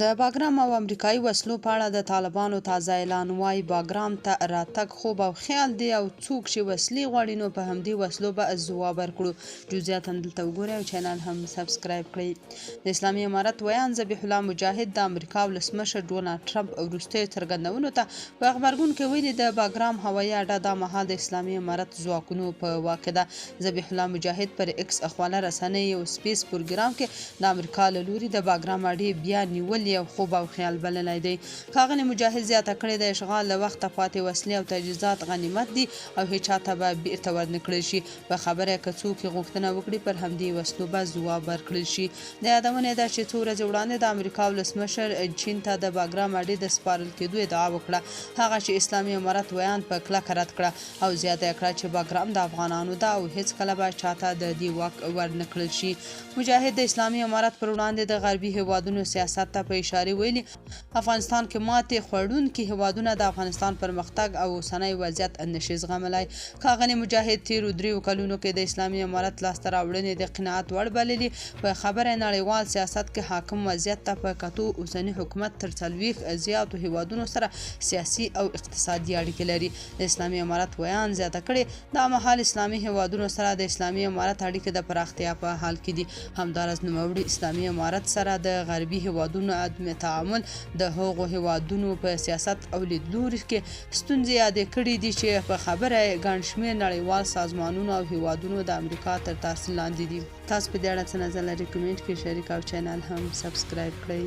د باګرام او امریکایي وسلو په اړه د طالبانو تازه اعلان وایي باګرام ته راتګ خوب او خیال دی او څوک چې وسلې غواړي نو په همدې وسلو به ځواب ورکړو. جزئیات هم دلته وګورئ او چینل هم سبسکرایب کړئ. د اسلامي امارت ویان ذبیح الله مجاهد د امریکا ولسمشر ډونالډ ټرمپ وروستیو څرګندونو ته په غبرګون کې ویلي د باګرام هوایي اډه دا مهال د اسلامي امارت ځواکونو په واک کې ده. ذبیح الله مجاهد پر ایکس خواله رسنۍ یو سپیس پروګرام کې د امریکا له لوري د باګرام اډې بیا نیول یو خوب او خیال بللی دی. ښاغلي مجاهد زیاته کړې د اشغال له وخته پاتې وسلې او تجهیزات غنیمت دي او هیچ چا ته به بیرته ورنکړل شي. په خبره که څوک غوښتنه وکړي پر همدې وسلو به ځواب ورکړل شي. د یادونې ده چې څو ورځې وړاندې د امریکا ولسمشر چین ته د باګرام اډې د سپارل کېدو ادعا وکړه، هغه چې اسلامي امارت ویان په کلکه رد کړه او زیاته کړه چې باګرام د افغانانو ده او هیڅکله به چاته د دې واک ورنکړل شي. مجاهد د اسلامي امارت پر وړاندې د غربي هیوادونو سیاست ته په اشاره ویلي افغانستان کې ماتې خوړونکي هیوادونه د افغانستان پرمختګ او اوسنی وضعیت نشي زغملی. ښاغلي مجاهد تیرو 3 کلونو کې د اسلامي امارت لاسته راوړنې د قناعت وړ بللي. په خبره نړیوال سیاست کې حاکم وضعیت ته په کتو اوسنی حکومت تر 40 زیاتو هیوادونو سره سیاسي او اقتصادي اړیکې لري. د اسلامي امارت ویان زیاته کړې دا مهال اسلامي هیوادونو سره د اسلامي امارت اړیکې د پراختیا په حال کې دي. همداراز نوموړي اسلامي امارت سره د غربي هیوادونو عدم تعامل د هغو هیوادونو په سیاست او لیدلوري کې ستونزې یادې کړې دي چې په خبره ګڼ شمېر نړیوال سازمانونو او هیوادونو د امریکا تر تاثیر لاندې دي. تاسو په دې اړه څه نظر لرئ؟ کمنټ کې شریک او چینل هم سبسکرایب کړئ.